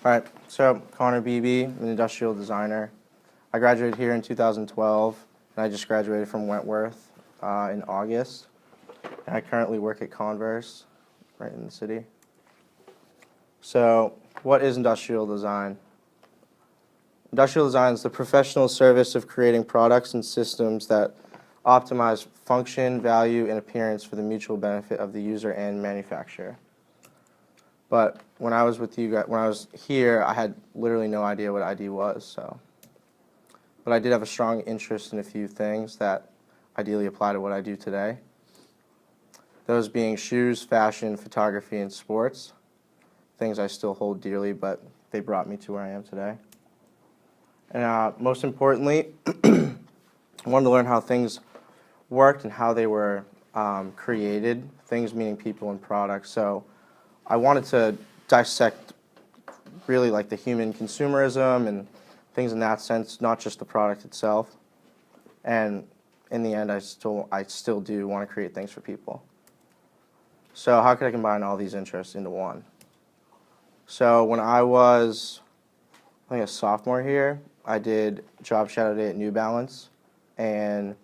All right, so Connor Beebe, an industrial designer. I graduated here in 2012, and I just graduated from Wentworth in August. And I currently work at Converse, right in the city. So, what is industrial design? Industrial design is the professional service of creating products and systems that optimize function, value, and appearance for the mutual benefit of the user and manufacturer. But when I was with you guys, when I was here, I had literally no idea what ID was. But I did have a strong interest in a few things that ideally apply to what I do today. Those being shoes, fashion, photography, and sports. Things I still hold dearly, but they brought me to where I am today. And most importantly, I wanted to learn how things worked and how they were created, things meaning people and products. So I wanted to dissect really like the human consumerism and things in that sense, not just the product itself. And in the end, I still do want to create things for people. So how could I combine all these interests into one? So when I was, I think, a sophomore here, I did job shadow day at New Balance, and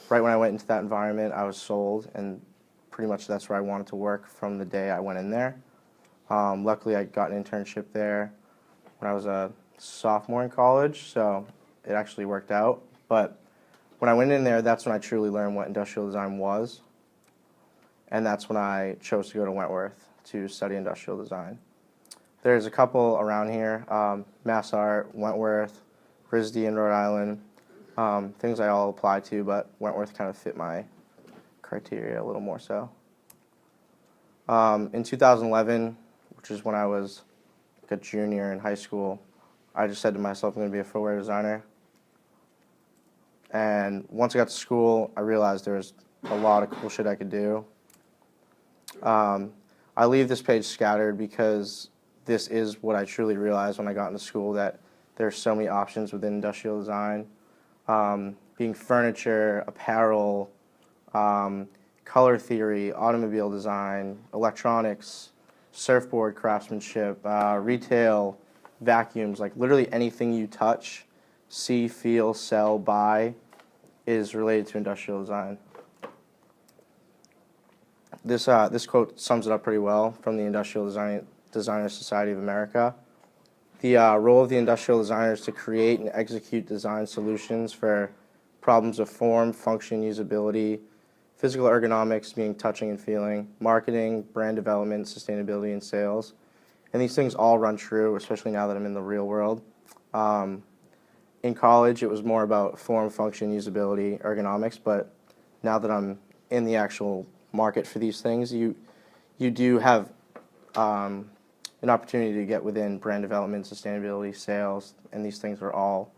right when I went into that environment, I was sold, and pretty much that's where I wanted to work from the day I went in there. Luckily, I got an internship there when I was a sophomore in college, so it actually worked out. But when I went in there, that's when I truly learned what industrial design was, and that's when I chose to go to Wentworth to study industrial design. There's a couple around here, Mass Art, Wentworth, RISD in Rhode Island, things I all apply to, but Wentworth kind of fit my criteria a little more so. In 2011, which is when I was like a junior in high school, I just said to myself, I'm going to be a footwear designer. And once I got to school, I realized there was a lot of cool shit I could do. I leave this page scattered because this is what I truly realized when I got into school, that there are so many options within industrial design, being furniture, apparel, color theory, automobile design, electronics, surfboard craftsmanship, retail, vacuums, like literally anything you touch, see, feel, sell, buy is related to industrial design. This quote sums it up pretty well from the Industrial Designers Society of America. The role of the industrial designer is to create and execute design solutions for problems of form, function, usability, physical ergonomics, being touching and feeling, marketing, brand development, sustainability, and sales. And these things all run true, especially now that I'm in the real world. In college, it was more about form, function, usability, ergonomics, but now that I'm in the actual market for these things, you do have an opportunity to get within brand development, sustainability, sales, and these things are all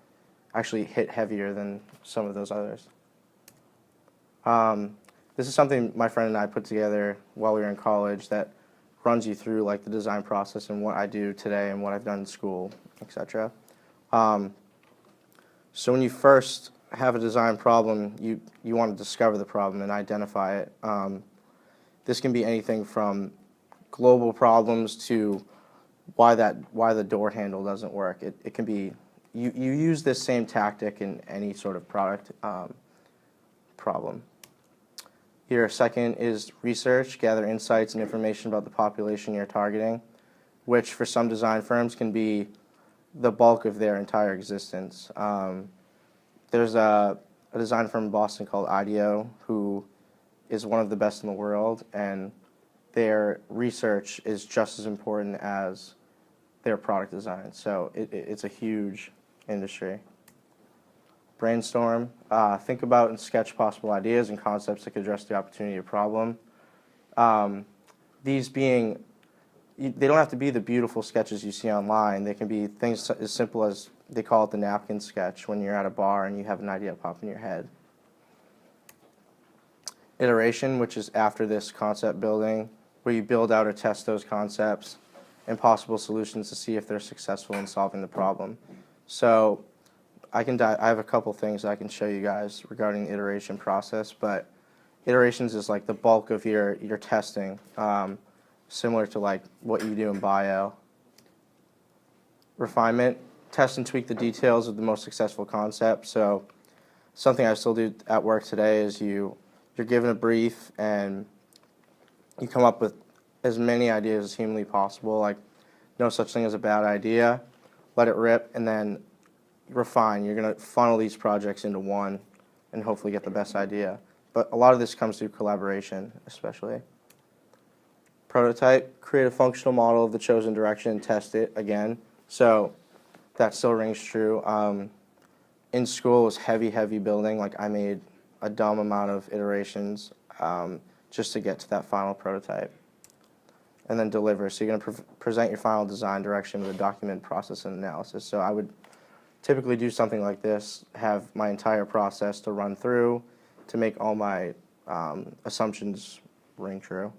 actually hit heavier than some of those others. This is something my friend and I put together while we were in college that runs you through like the design process and what I do today and what I've done in school, etc. So when you first have a design problem, you want to discover the problem and identify it. This can be anything from global problems to why the door handle doesn't work. It can be you use this same tactic in any sort of product problem. Here, second is research, gather insights and information about the population you're targeting, which for some design firms can be the bulk of their entire existence. There's a design firm in Boston called IDEO who is one of the best in the world, and their research is just as important as their product design. So it's a huge industry. Brainstorm, think about and sketch possible ideas and concepts that could address the opportunity or problem. These being, they don't have to be the beautiful sketches you see online. They can be things as simple as, they call it the napkin sketch, when you're at a bar and you have an idea pop in your head. Iteration, which is after this concept building, where you build out or test those concepts and possible solutions to see if they're successful in solving the problem. So I have a couple things I can show you guys regarding the iteration process, but iterations is like the bulk of your testing, similar to like what you do in bio. refinement, test and tweak the details of the most successful concept. So something I still do at work today is you're given a brief and you come up with as many ideas as humanly possible. Like, no such thing as a bad idea. Let it rip, and then refine. You're going to funnel these projects into one and hopefully get the best idea. But a lot of this comes through collaboration, especially. Prototype, create a functional model of the chosen direction and test it again. So that still rings true. In school, it was heavy building. Like, I made a dumb amount of iterations just to get to that final prototype. And then deliver. So you're going to present your final design direction with a document, process, and analysis. So I would typically do something like this, have my entire process to run through to make all my assumptions ring true.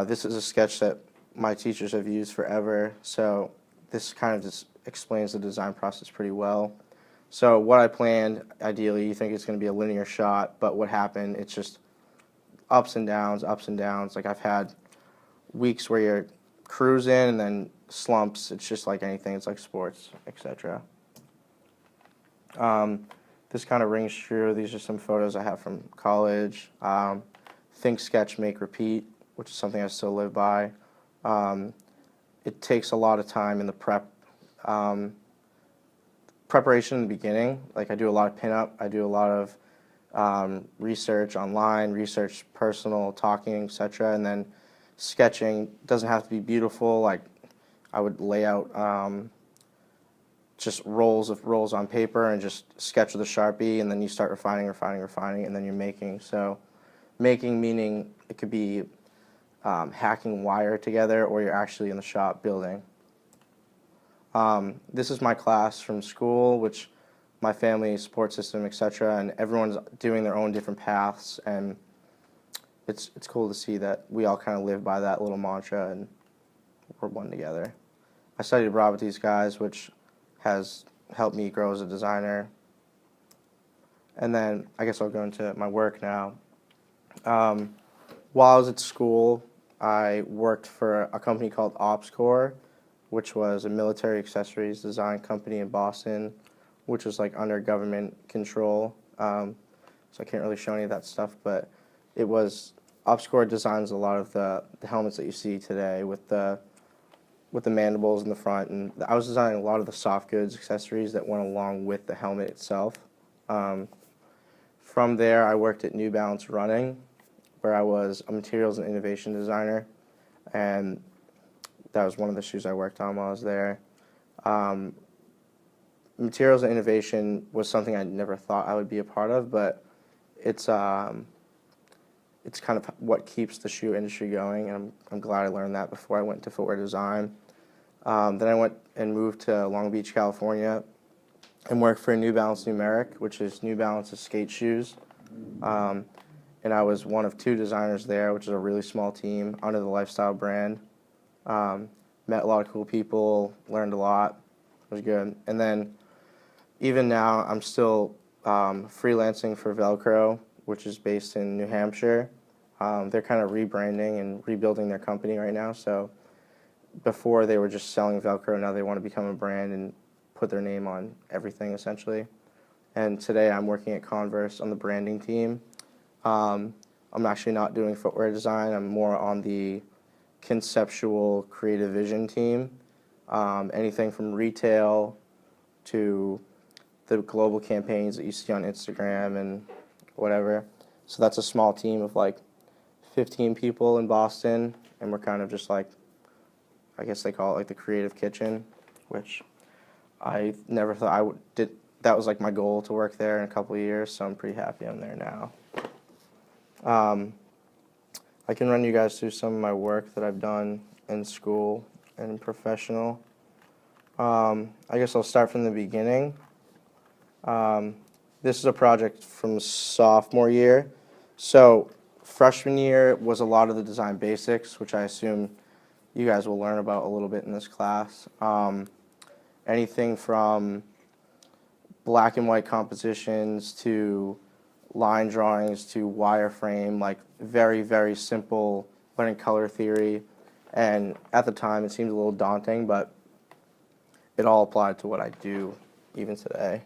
This is a sketch that my teachers have used forever, so this kind of just explains the design process pretty well. So what I planned, ideally, you think it's going to be a linear shot, but what happened, it's just ups and downs, ups and downs. Like, I've had weeks where you're cruising and then slumps. It's just like anything. It's like sports, etc. This kind of rings true. These are some photos I have from college. Think, sketch, make, repeat, which is something I still live by. It takes a lot of time in the preparation in the beginning. Like, I do a lot of pinup. I do a lot of research online, research personal, talking, etc. And then sketching doesn't have to be beautiful. Like, I would lay out just rolls on paper and just sketch with a Sharpie, and then you start refining, and then you're making. So making meaning it could be hacking wire together, or you're actually in the shop building. This is my class from school, which my family support system, etc., and everyone's doing their own different paths, and it's cool to see that we all kind of live by that little mantra and we're one together. I studied abroad with these guys, which has helped me grow as a designer. And then I guess I'll go into my work now. While I was at school, I worked for a company called OpsCore, which was a military accessories design company in Boston, which was like under government control. So I can't really show any of that stuff, but it was, OpsCore designs a lot of the helmets that you see today with the mandibles in the front, and I was designing a lot of the soft goods accessories that went along with the helmet itself. From there, I worked at New Balance Running, where I was a materials and innovation designer, and that was one of the shoes I worked on while I was there. Materials and innovation was something I never thought I would be a part of, but it's kind of what keeps the shoe industry going, and I'm glad I learned that before I went to footwear design. Then I went and moved to Long Beach, California, and worked for New Balance Numeric, which is New Balance's skate shoes. And I was one of 2 designers there, which is a really small team under the lifestyle brand. Met a lot of cool people, learned a lot. It was good. And then even now, I'm still freelancing for Velcro, which is based in New Hampshire. They're kind of rebranding and rebuilding their company right now. So before they were just selling Velcro, now they want to become a brand and put their name on everything, essentially. And today I'm working at Converse on the branding team. I'm actually not doing footwear design. I'm more on the conceptual creative vision team. Anything from retail to the global campaigns that you see on Instagram and whatever. So that's a small team of like 15 people in Boston, and we're kind of just like, I guess they call it like the creative kitchen, which I never thought I would. That was like my goal to work there in a couple of years, so I'm pretty happy I'm there now. I can run you guys through some of my work that I've done in school and in professional. I guess I'll start from the beginning. This is a project from sophomore year. So freshman year was a lot of the design basics, which I assume you guys will learn about a little bit in this class. Anything from black and white compositions to line drawings to wireframe, like very simple learning color theory. And at the time it seemed a little daunting, but it all applied to what I do even today.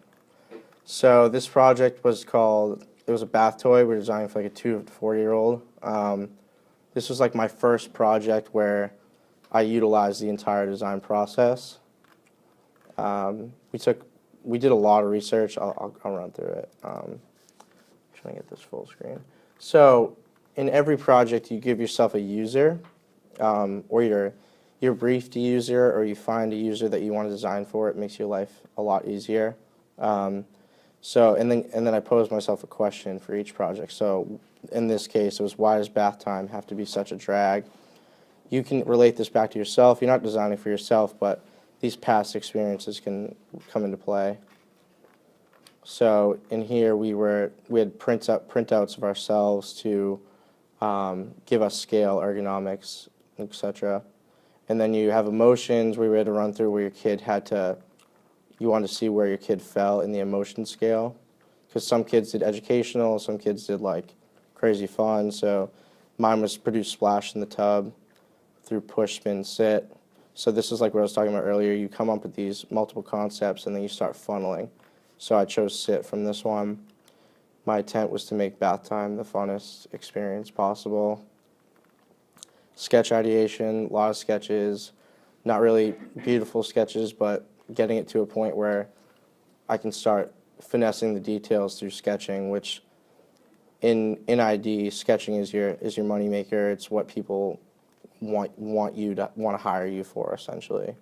So this project was called, it was a bath toy. We were designing for like a 2 to 4-year-old. This was like my first project where I utilized the entire design process. We did a lot of research. I'll run through it. Trying to get this full screen. So in every project, you give yourself a user, or you're briefed a user, or you find a user that you want to design for. It makes your life a lot easier. And then I posed myself a question for each project. So in this case, it was, why does bath time have to be such a drag? You can relate this back to yourself. You're not designing for yourself, but these past experiences can come into play. So in here, we had printouts of ourselves to give us scale, ergonomics, etc. And then you have emotions where we had to run through where your kid you wanted to see where your kid fell in the emotion scale. Because some kids did educational, some kids did like crazy fun. So mine was produce splash in the tub through push, spin, sit. So this is like what I was talking about earlier. You come up with these multiple concepts and then you start funneling. So I chose sit from this one. My intent was to make bath time the funnest experience possible. Sketch ideation, a lot of sketches, not really beautiful sketches, but getting it to a point where I can start finessing the details through sketching, which in ID, sketching is your moneymaker. It's what people want to hire you for, essentially.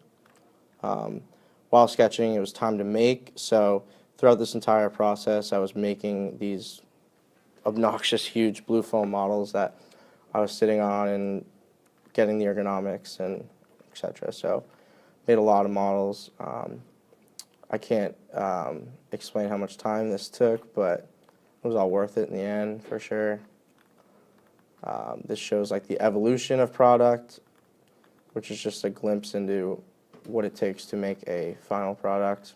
While sketching, it was time to make, so throughout this entire process, I was making these obnoxious, huge blue foam models that I was sitting on and getting the ergonomics and etc. So made a lot of models. I can't explain how much time this took, but it was all worth it in the end, for sure. This shows like the evolution of product, which is just a glimpse into what it takes to make a final product.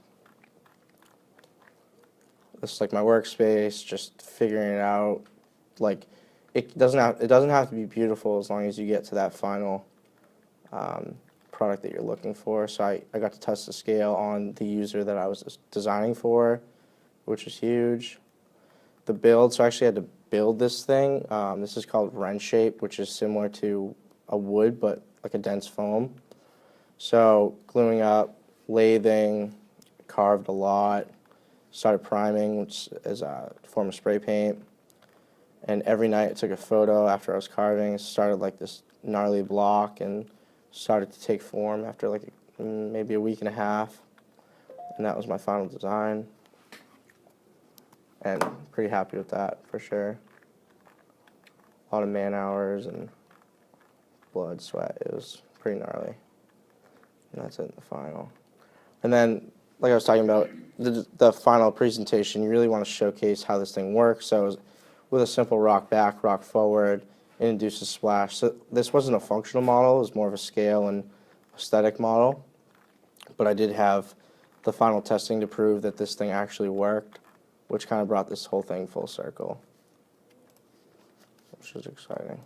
This is like my workspace, just figuring it out. Like it doesn't have to be beautiful as long as you get to that final product that you're looking for. So I got to test the scale on the user that I was designing for, which is huge. The build, so I actually had to build this thing. This is called wrench shape, which is similar to a wood, but like a dense foam. So gluing up, lathing, carved a lot, started priming, which is a form of spray paint. And every night I took a photo after I was carving. It started like this gnarly block and started to take form after like maybe a week and a half. And that was my final design. And pretty happy with that, for sure. A lot of man hours and blood, sweat. It was pretty gnarly. And that's it in the final. And then, like I was talking about, the final presentation, you really want to showcase how this thing works. So it was with a simple rock back, rock forward, it induces splash. So this wasn't a functional model. It was more of a scale and aesthetic model. But I did have the final testing to prove that this thing actually worked, which kind of brought this whole thing full circle, which was exciting.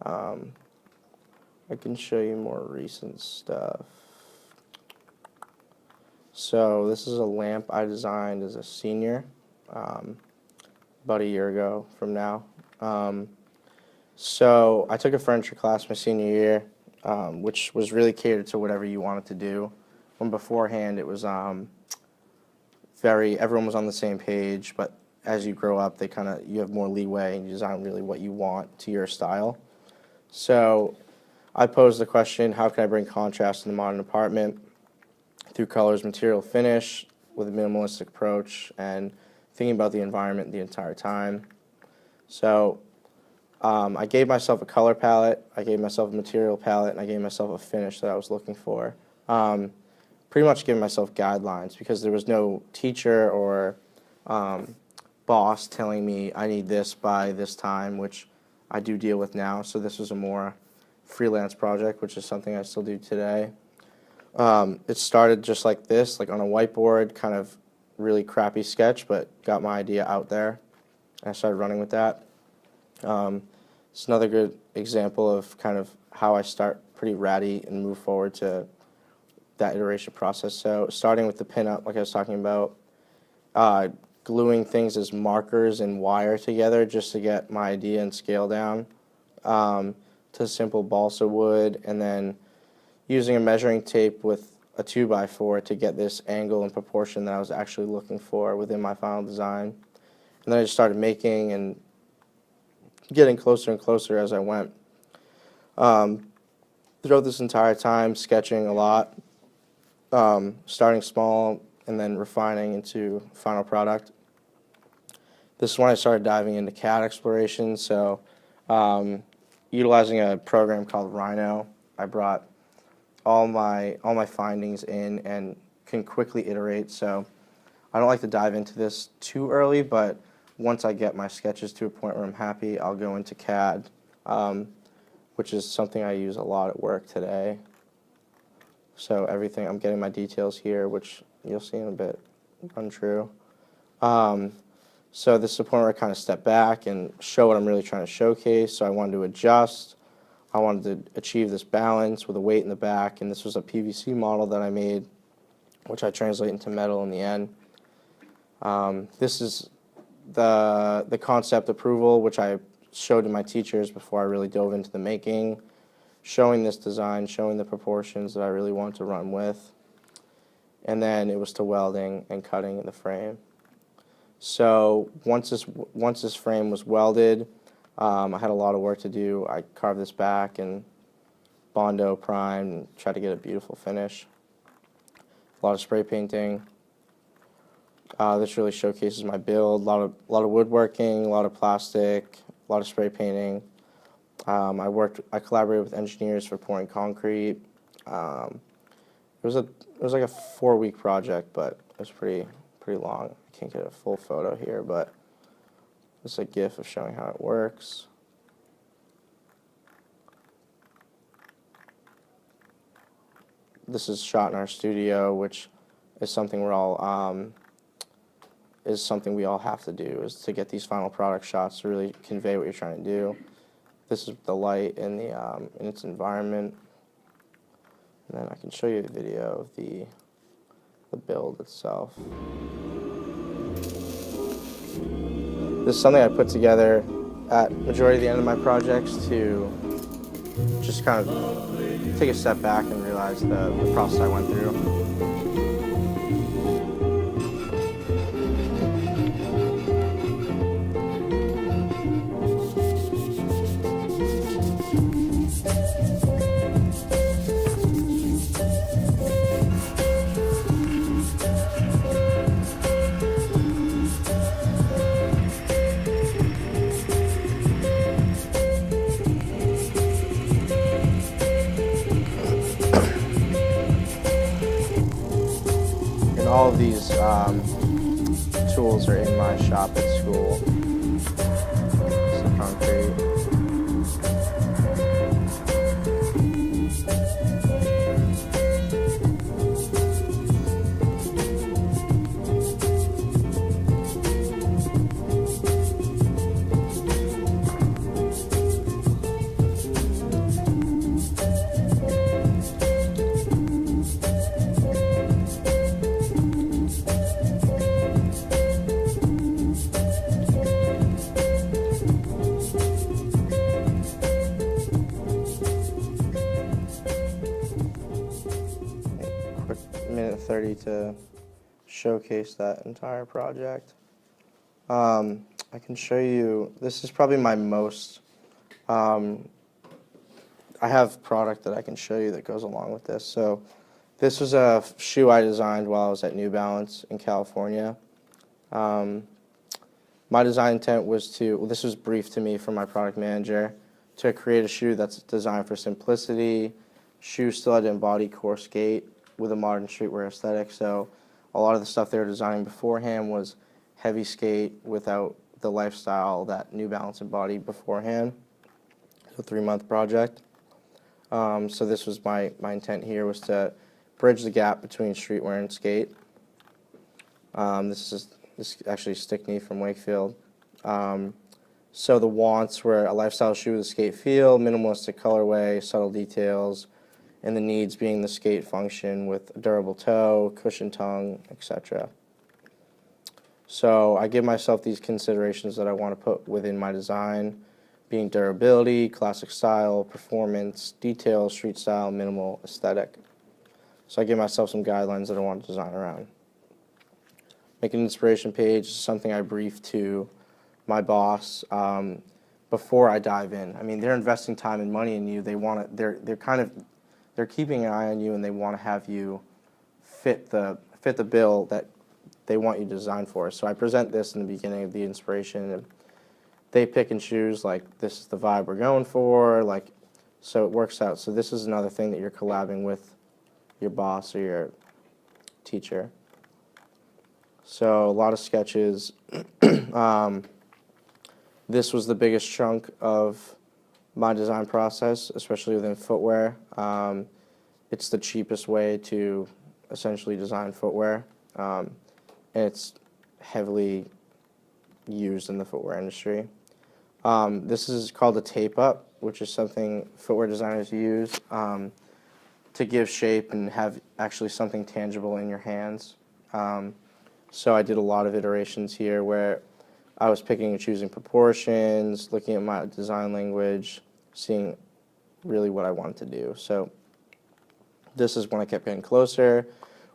I can show you more recent stuff. So this is a lamp I designed as a senior about a year ago from now. So I took a furniture class my senior year, which was really catered to whatever you wanted to do. When beforehand it was everyone was on the same page, but as you grow up, you have more leeway and you design really what you want to your style. So I posed the question, how can I bring contrast in the modern apartment through colors, material, finish with a minimalistic approach and thinking about the environment the entire time. So I gave myself a color palette, I gave myself a material palette, and I gave myself a finish that I was looking for. Pretty much giving myself guidelines because there was no teacher or boss telling me I need this by this time, which I do deal with now. So this was a more freelance project, which is something I still do today. It started just like this, like on a whiteboard, kind of really crappy sketch, but got my idea out there, and I started running with that. It's another good example of kind of how I start pretty ratty and move forward to that iteration process. So starting with the pinup, like I was talking about, gluing things as markers and wire together just to get my idea and scale down, to simple balsa wood, and then using a measuring tape with a 2x4 to get this angle and proportion that I was actually looking for within my final design. And then I just started making and getting closer and closer as I went. Throughout this entire time, sketching a lot, starting small and then refining into final product. This is when I started diving into CAD exploration, so utilizing a program called Rhino, I brought all my findings in and can quickly iterate. So I don't like to dive into this too early, but once I get my sketches to a point where I'm happy, I'll go into CAD, which is something I use a lot at work today. So everything, I'm getting my details here, which you'll see in a bit, untrue. So this is the point where I kind of step back and show what I'm really trying to showcase. So I wanted to adjust. I wanted to achieve this balance with a weight in the back, and this was a PVC model that I made, which I translate into metal in the end. This is the concept approval, which I showed to my teachers before I really dove into the making, showing this design, showing the proportions that I really want to run with. And then it was to welding and cutting the frame. So once this frame was welded, I had a lot of work to do. I carved this back and Bondo primed and tried to get a beautiful finish. A lot of spray painting. This really showcases my build. A lot of woodworking, a lot of plastic, a lot of spray painting. I collaborated with engineers for pouring concrete. It was like a 4-week project, but it was pretty long. I can't get a full photo here, but it's a GIF of showing how it works. This is shot in our studio, which is something we all have to do, is to get these final product shots to really convey what you're trying to do. This is the light in its environment. And then I can show you a video of the build itself. This is something I put together at majority of the end of my projects to just kind of take a step back and realize the process I went through. And all of these tools are in my shop at school. Some concrete. Minute 30 to showcase that entire project. I can show you, this is probably my most, I have product that I can show you that goes along with this. So this was a shoe I designed while I was at New Balance in California. My design intent was to, well, this was briefed to me from my product manager, to create a shoe that's designed for simplicity. Shoe still had to embody core skate with a modern streetwear aesthetic. So a lot of the stuff they were designing beforehand was heavy skate without the lifestyle that New Balance embodied beforehand. It's a 3-month project. So this was my intent here, was to bridge the gap between streetwear and skate. This is actually Stickney from Wakefield. So the wants were a lifestyle shoe with a skate feel, minimalistic colorway, subtle details, and the needs being the skate function with a durable toe, cushion tongue, etc. So I give myself these considerations that I want to put within my design, being durability, classic style, performance, detail, street style, minimal, aesthetic. So I give myself some guidelines that I want to design around. Make an inspiration page is something I brief to my boss before I dive in. I mean, they're investing time and money in you. They want to. They're keeping an eye on you, and they want to have you fit the bill that they want you to design for. So I present this in the beginning of the inspiration, and they pick and choose, like, this is the vibe we're going for, like, so it works out. So this is another thing that you're collabing with your boss or your teacher. So a lot of sketches. This was the biggest chunk of my design process, especially within footwear. It's the cheapest way to essentially design footwear, and it's heavily used in the footwear industry. This is called a tape-up, which is something footwear designers use to give shape and have actually something tangible in your hands. So I did a lot of iterations here where I was picking and choosing proportions, looking at my design language, seeing really what I wanted to do. So this is when I kept getting closer,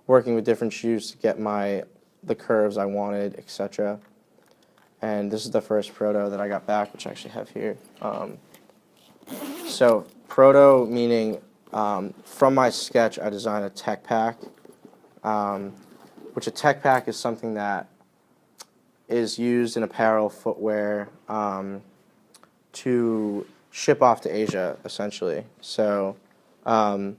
working with different shoes to get the curves I wanted, etc. And this is the first proto that I got back, which I actually have here. So proto meaning from my sketch I designed a tech pack, which a tech pack is something that is used in apparel, footwear, to ship off to Asia, essentially. So the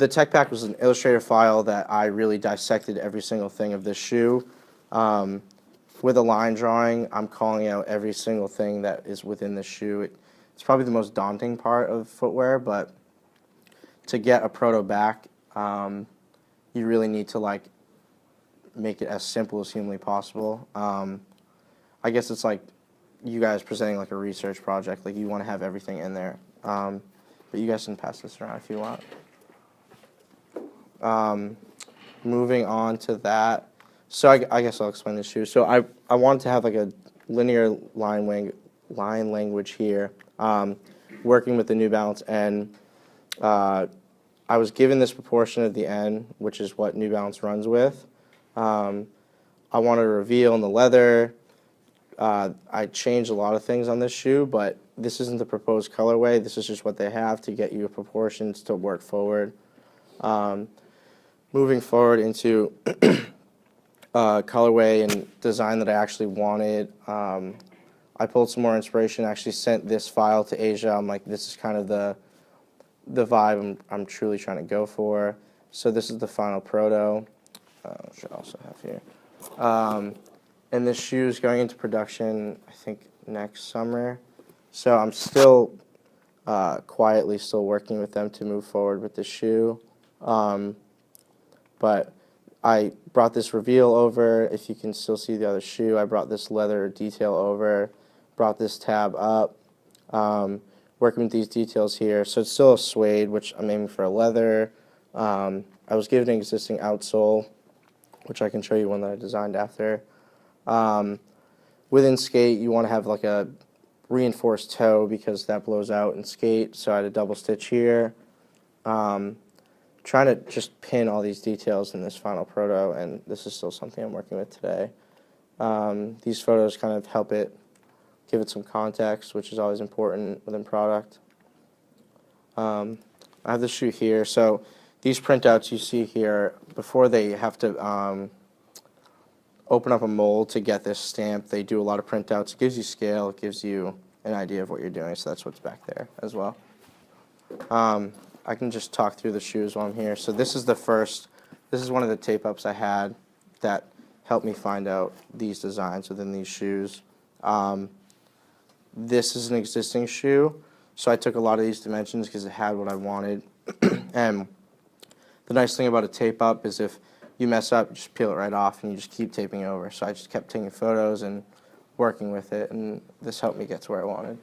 tech pack was an Illustrator file that I really dissected every single thing of this shoe. With a line drawing, I'm calling out every single thing that is within the shoe. It's probably the most daunting part of footwear, but to get a proto back, you really need to, like, make it as simple as humanly possible. I guess it's like you guys presenting like a research project. Like, you want to have everything in there. But you guys can pass this around if you want. Moving on to that. So I guess I'll explain the shoe. So I wanted to have like a linear line language here, working with the New Balance N. I was given this proportion at the N, which is what New Balance runs with. I wanted a reveal in the leather. I changed a lot of things on this shoe, but this isn't the proposed colorway. This is just what they have to get you proportions to work forward. Moving forward into colorway and design that I actually wanted, I pulled some more inspiration. I actually sent this file to Asia. I'm like, this is kind of the vibe I'm truly trying to go for. So this is the final proto, which I also have here. And this shoe is going into production, I think, next summer. So I'm still quietly still working with them to move forward with the shoe. But I brought this reveal over. If you can still see the other shoe, I brought this leather detail over, brought this tab up, working with these details here. So it's still a suede, which I'm aiming for a leather. I was given an existing outsole, which I can show you one that I designed after. Within skate, you want to have like a reinforced toe because that blows out in skate. So I had a double stitch here. Trying to just pin all these details in this final proto, and this is still something I'm working with today. These photos kind of help it, give it some context, which is always important within product. I have the shoe here. So these printouts you see here, before they have to open up a mold to get this stamp, they do a lot of printouts. It gives you scale. It gives you an idea of what you're doing, so that's what's back there as well. I can just talk through the shoes while I'm here. So this is one of the tape-ups I had that helped me find out these designs within these shoes. This is an existing shoe, so I took a lot of these dimensions because it had what I wanted. And the nice thing about a tape-up is if you mess up, you just peel it right off and you just keep taping over. So I just kept taking photos and working with it, and this helped me get to where I wanted.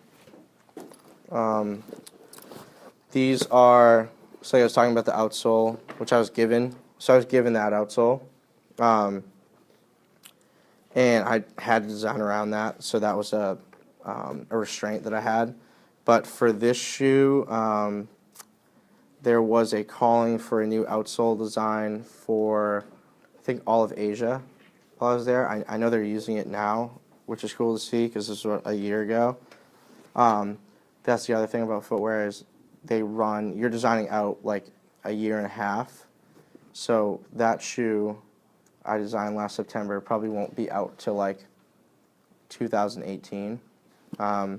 These are, so I was talking about the outsole, which I was given. So I was given that outsole. And I had to design around that, so that was a restraint that I had. But for this shoe, there was a calling for a new outsole design for, I think, all of Asia while I was there. I know they're using it now, which is cool to see because this was a year ago. That's the other thing about footwear is you're designing out like a year and a half. So that shoe I designed last September probably won't be out till like 2018. And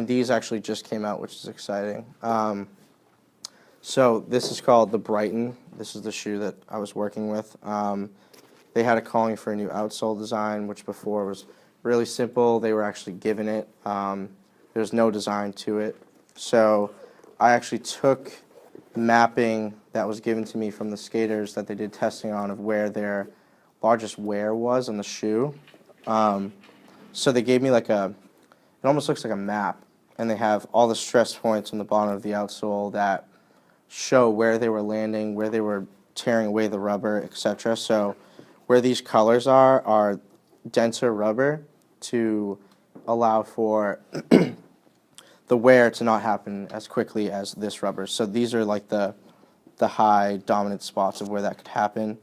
these actually just came out, which is exciting. So this is called the Brighton. This is the shoe that I was working with. They had a calling for a new outsole design, which before was really simple. They were actually given it. There's no design to it. So I actually took mapping that was given to me from the skaters that they did testing on of where their largest wear was on the shoe. So they gave me like it almost looks like a map, and they have all the stress points on the bottom of the outsole that show where they were landing, where they were tearing away the rubber, etc. So where these colors are denser rubber to allow for the wear to not happen as quickly as this rubber. So these are like the high dominant spots of where that could happen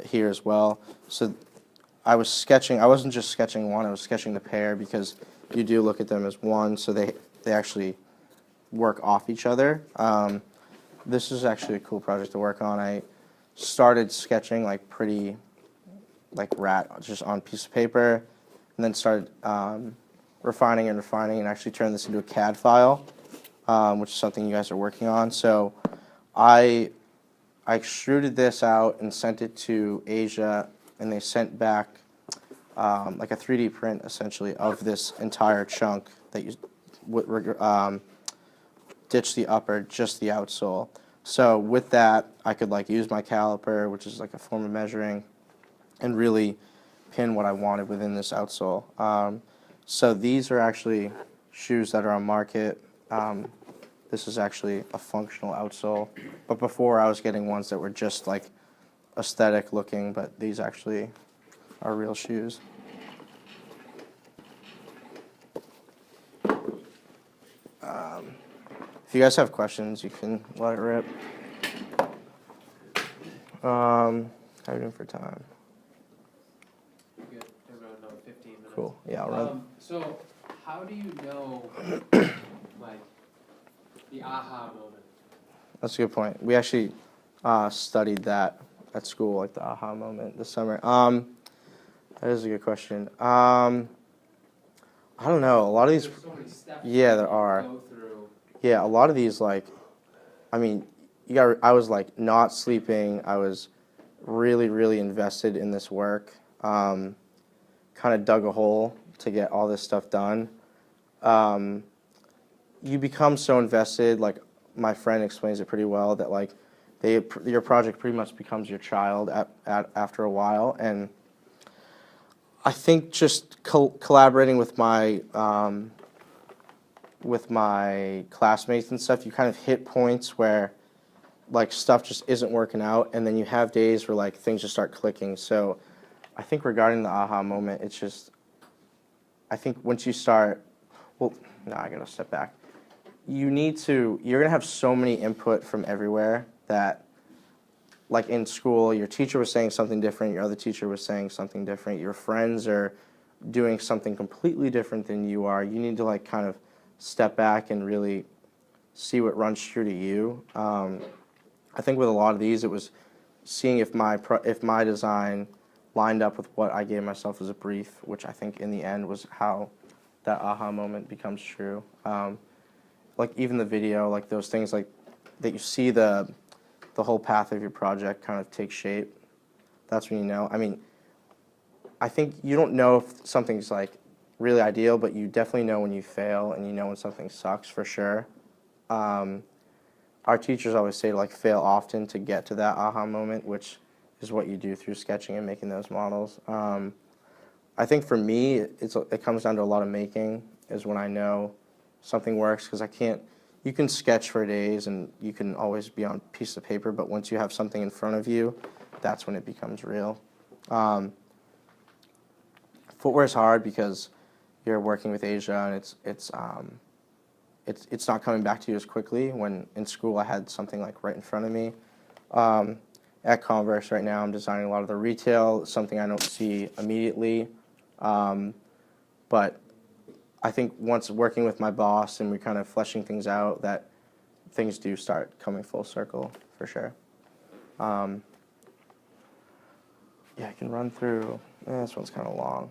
here as well. So I was sketching, I wasn't just sketching one, I was sketching the pair because you do look at them as one, so they actually work off each other. This is actually a cool project to work on. I started sketching like pretty just on a piece of paper, and then started refining and actually turned this into a CAD file, which is something you guys are working on. So I extruded this out and sent it to Asia, and they sent back like a 3D print essentially of this entire chunk that you ditch the upper, just the outsole. So with that, I could like use my caliper, which is like a form of measuring, and really pin what I wanted within this outsole. So these are actually shoes that are on market. This is actually a functional outsole, but before I was getting ones that were just like aesthetic looking, but these actually are real shoes. If you guys have questions, you can let it rip. How are you doing for time? Good. Around 15 minutes. Cool. Yeah, I'll run. So, how do you know, like, the aha moment? That's a good point. We actually studied that at school, like the aha moment this summer. That is a good question. I don't know. A lot of these. There's so many steps Yeah, there are. Go through. Yeah, a lot of these, like, I mean, I was like not sleeping. I was really, really invested in this work. Kind of dug a hole to get all this stuff done. You become so invested, like my friend explains it pretty well, that like your project pretty much becomes your child after a while. And I think just collaborating with my classmates and stuff, you kind of hit points where like stuff just isn't working out, and then you have days where like things just start clicking. So I think regarding the aha moment, it's just, I think once you start, well, no, I gotta step back. You're gonna have so many input from everywhere that, like in school, your teacher was saying something different, your other teacher was saying something different, your friends are doing something completely different than you are. You need to like kind of step back and really see what runs true to you. I think with a lot of these, it was seeing if my design lined up with what I gave myself as a brief, which I think in the end was how that aha moment becomes true. Like even the video, like those things like that you see the whole path of your project kind of take shape. That's when you know. I mean, I think you don't know if something's like really ideal, but you definitely know when you fail, and you know when something sucks for sure. Our teachers always say to like fail often to get to that aha moment, which is what you do through sketching and making those models. I think for me, it comes down to a lot of making is when I know something works, because you can sketch for days and you can always be on a piece of paper, but once you have something in front of you, that's when it becomes real. Footwear is hard because you're working with Asia and it's not coming back to you as quickly. When in school I had something like right in front of me. At Converse right now I'm designing a lot of the retail, something I don't see immediately. But I think once working with my boss and we're kind of fleshing things out, that things do start coming full circle for sure. Yeah, I can run through. This one's kind of long.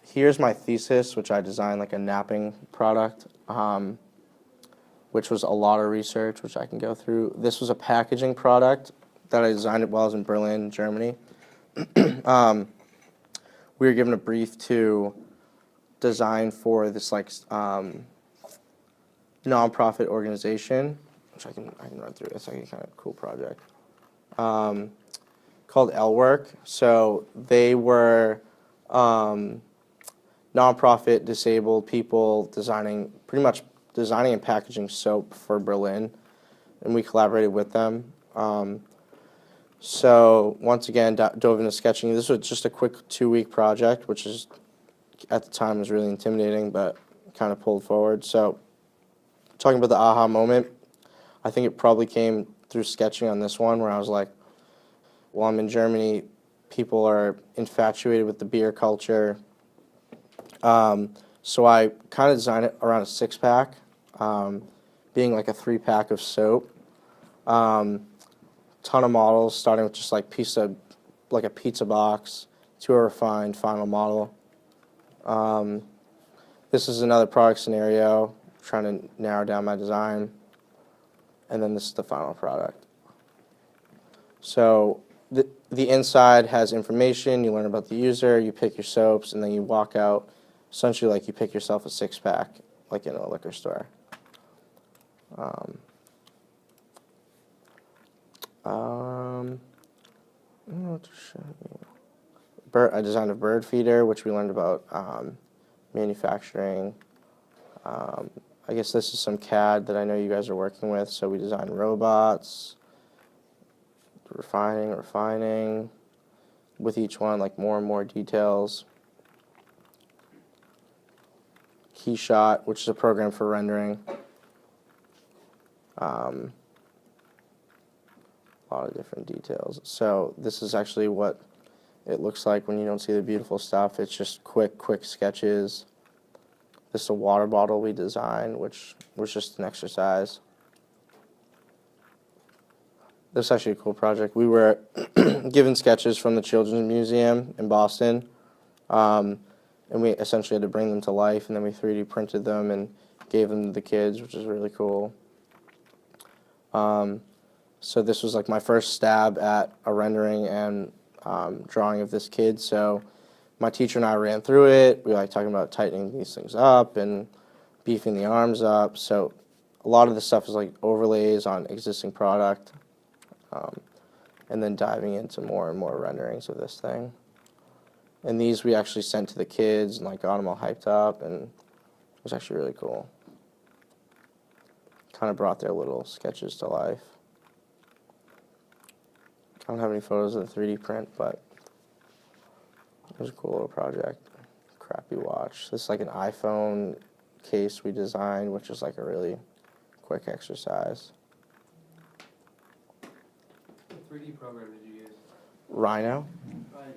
Here's my thesis, which I designed like a napping product, which was a lot of research, which I can go through. This was a packaging product that I designed while I was in Berlin, Germany. We were given a brief to design for this like nonprofit organization, which I can run through. It's like a kind of cool project. Called L-Work. So they were nonprofit disabled people pretty much designing and packaging soap for Berlin, and we collaborated with them. So once again, dove into sketching. This was just a quick 2-week project, which is at the time was really intimidating, but kind of pulled forward. So talking about the aha moment, I think it probably came through sketching on this one, where I was like, while I'm in Germany, people are infatuated with the beer culture. So I kind of designed it around a 6-pack, being like a 3-pack of soap. Ton of models, starting with just like a pizza box to a refined final model. This is another product scenario, trying to narrow down my design, and then this is the final product. So the inside has information. You learn about the user, you pick your soaps, and then you walk out essentially like you pick yourself a 6-pack, like in a liquor store. I don't know what to show you. I designed a bird feeder, which we learned about manufacturing. I guess this is some CAD that I know you guys are working with. So we designed robots, refining, with each one like more and more details. Keyshot, which is a program for rendering. A lot of different details. So this is actually what it looks like when you don't see the beautiful stuff. It's just quick sketches. This is a water bottle we designed, which was just an exercise. This is actually a cool project. We were given sketches from the Children's Museum in Boston, and we essentially had to bring them to life, and then we 3D printed them and gave them to the kids, which is really cool. So this was like my first stab at a rendering and drawing of this kid. So my teacher and I ran through it. We were like talking about tightening these things up and beefing the arms up. So a lot of the stuff is like overlays on existing product, and then diving into more and more renderings of this thing. And these we actually sent to the kids and like got them all hyped up, and it was actually really cool. Kind of brought their little sketches to life. I don't have any photos of the 3D print, but it was a cool little project. Crappy watch. This is like an iPhone case we designed, which is like a really quick exercise. What 3D program did you use? Rhino. Right.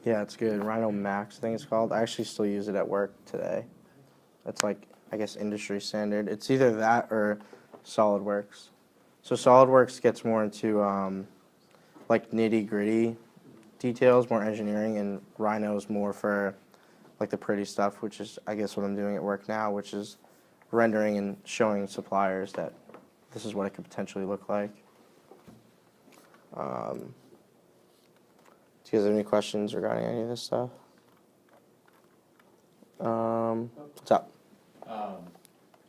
Yeah, it's good. Rhino Max, I think it's called. I actually still use it at work today. It's like, I guess, industry standard. It's either that or SolidWorks. So SolidWorks gets more into like nitty-gritty details, more engineering, and Rhino's more for like the pretty stuff, which is, I guess, what I'm doing at work now, which is rendering and showing suppliers that this is what it could potentially look like. Do you guys have any questions regarding any of this stuff? What's up?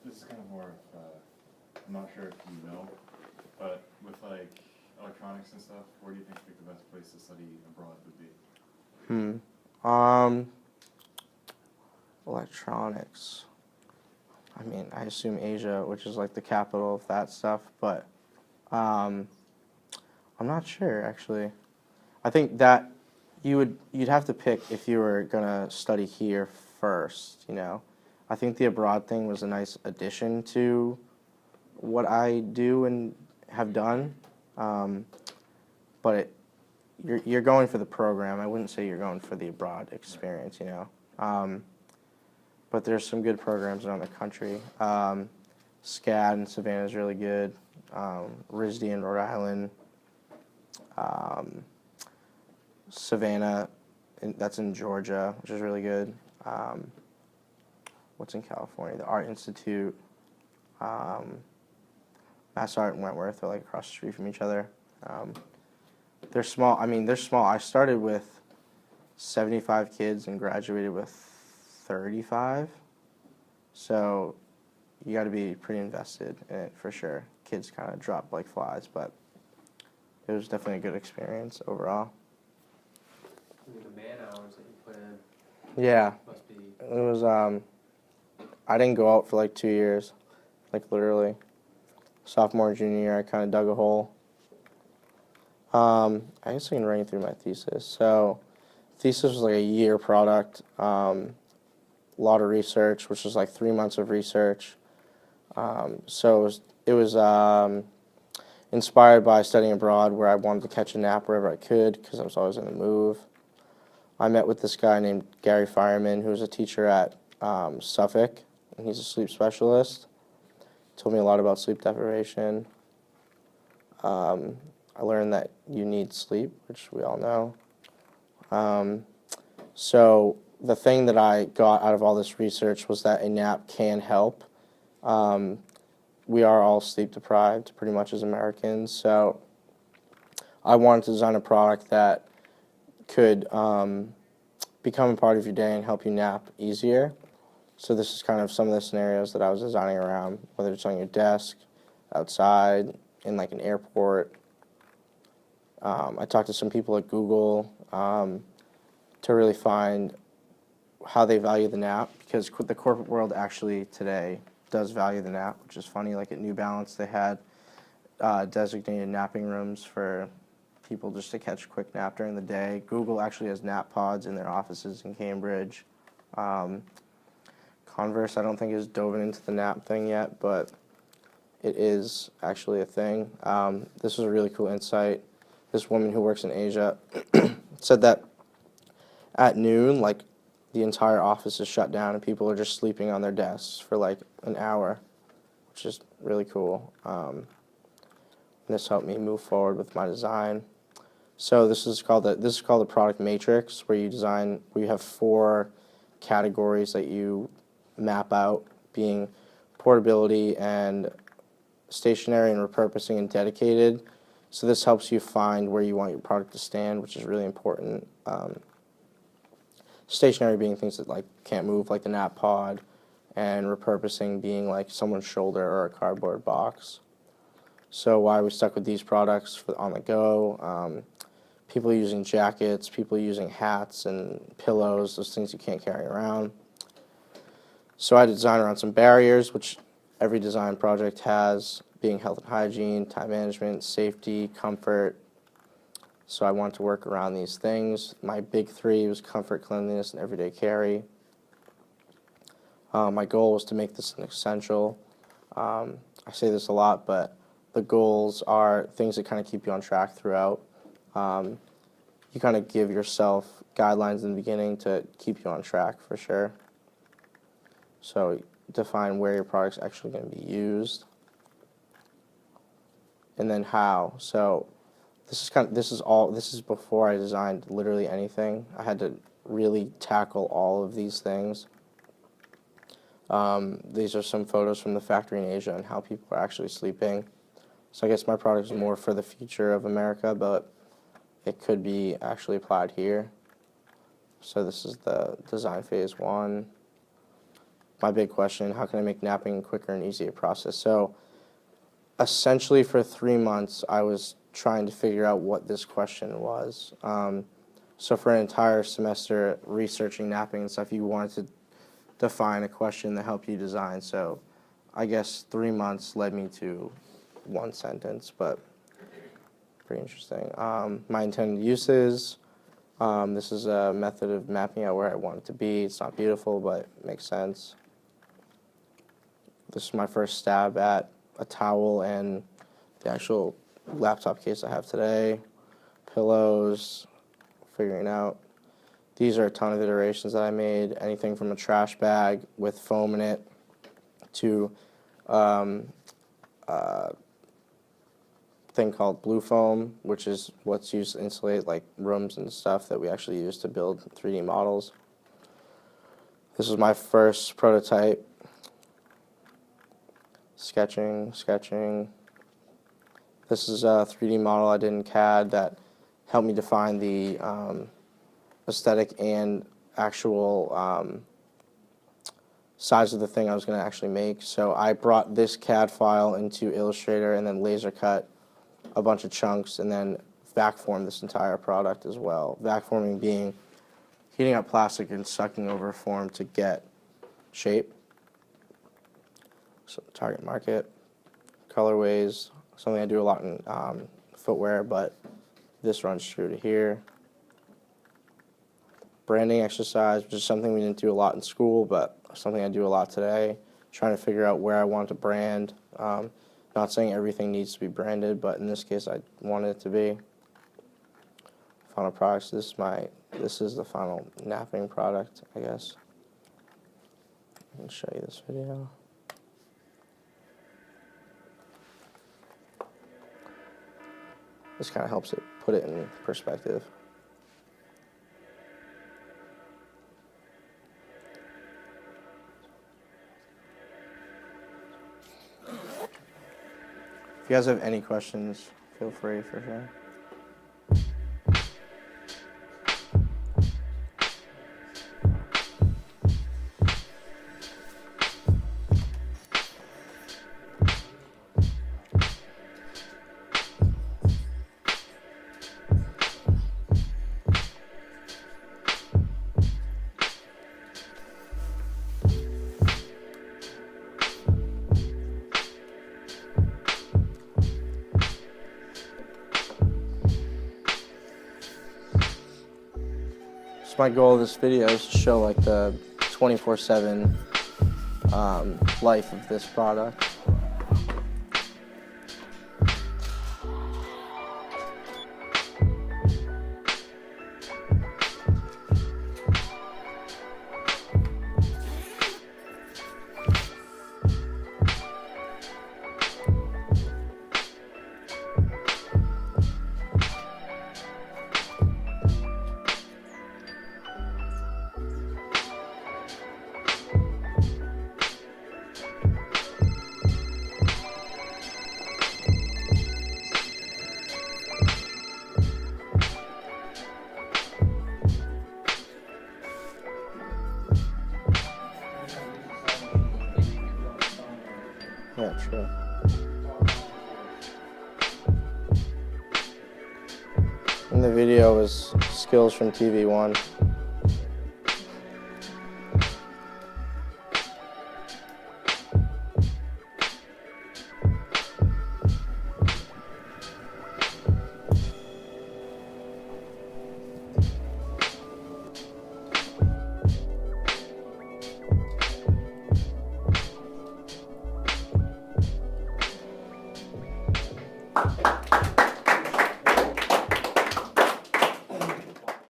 This is kind of more of, I'm not sure if you know, but with like electronics and stuff, where do you think like the best place to study abroad would be? Electronics. I mean, I assume Asia, which is like the capital of that stuff, but I'm not sure actually. I think that you'd have to pick if you were gonna study here first, you know. I think the abroad thing was a nice addition to what I do and have done, but you're going for the program. I wouldn't say you're going for the abroad experience, you know. But there's some good programs around the country. SCAD in Savannah is really good. RISD in Rhode Island. Savannah, that's in Georgia, which is really good. What's in California? The Art Institute. Mass Art and Wentworth are like across the street from each other. They're small. I mean, they're small. I started with 75 kids and graduated with 35. So you got to be pretty invested in it for sure. Kids kind of drop like flies, but it was definitely a good experience overall. I mean, the man hours that you put in Yeah, must be. it was. I didn't go out for like 2 years, like literally. Sophomore, junior year, I kind of dug a hole. I guess I can run you through my thesis. So, thesis was like a year product. A lot of research, which was like 3 months of research. So it was inspired by studying abroad, where I wanted to catch a nap wherever I could because I was always on the move. I met with this guy named Gary Fireman, who was a teacher at Suffolk, and he's a sleep specialist. Told me a lot about sleep deprivation. I learned that you need sleep, which we all know. So the thing that I got out of all this research was that a nap can help. We are all sleep deprived, pretty much as Americans, so I wanted to design a product that could become a part of your day and help you nap easier. So this is kind of some of the scenarios that I was designing around, whether it's on your desk, outside, in like an airport. I talked to some people at Google to really find how they value the nap, because the corporate world actually today does value the nap, which is funny. Like at New Balance, they had designated napping rooms for people just to catch a quick nap during the day. Google actually has nap pods in their offices in Cambridge. Converse, I don't think, has dove into the nap thing yet, but it is actually a thing. This was a really cool insight. This woman who works in Asia said that at noon, like, the entire office is shut down and people are just sleeping on their desks for like an hour, which is really cool. This helped me move forward with my design. So this is called the product matrix, where you have 4 categories that you map out, being portability and stationary and repurposing and dedicated. So this helps you find where you want your product to stand, which is really important. Stationary being things that like can't move, like the nap pod, and repurposing being like someone's shoulder or a cardboard box. So why we stuck with these products for on the go? People using jackets, people using hats and pillows, those things you can't carry around. So I had to design around some barriers, which every design project has, being health and hygiene, time management, safety, comfort. So I wanted to work around these things. My big 3 was comfort, cleanliness, and everyday carry. My goal was to make this an essential. I say this a lot, but the goals are things that kind of keep you on track throughout. You kind of give yourself guidelines in the beginning to keep you on track for sure. So define where your product's actually going to be used, and then how. So this is before I designed literally anything. I had to really tackle all of these things. These are some photos from the factory in Asia and how people are actually sleeping. So I guess my product is more for the future of America, but it could be actually applied here. So this is the design phase 1. My big question, how can I make napping quicker and easier process? So essentially for 3 months, I was trying to figure out what this question was. So for an entire semester researching napping and stuff, you wanted to define a question that helped you design. So I guess 3 months led me to one sentence, but pretty interesting. My intended uses. This is a method of mapping out where I want it to be. It's not beautiful, but it makes sense. This is my first stab at a towel and the actual laptop case I have today. Pillows, figuring out. These are a ton of iterations that I made. Anything from a trash bag with foam in it to thing called blue foam, which is what's used to insulate like rooms and stuff that we actually use to build 3D models. This is my first prototype. Sketching. This is a 3D model I did in CAD that helped me define the aesthetic and actual size of the thing I was going to actually make. So I brought this CAD file into Illustrator and then laser cut a bunch of chunks and then vac formed this entire product as well. Vac forming being heating up plastic and sucking over form to get shape. So target market, colorways, something I do a lot in footwear, but this runs true to here. Branding exercise, which is something we didn't do a lot in school, but something I do a lot today. Trying to figure out where I want to brand. Not saying everything needs to be branded, but in this case I wanted it to be. Final products, this is the final napping product, I guess. I can show you this video. This kind of helps it put it in perspective. If you guys have any questions, feel free for sure. My goal of this video is to show like the 24/7 life of this product. Yeah, true. And the video was skills from TV1.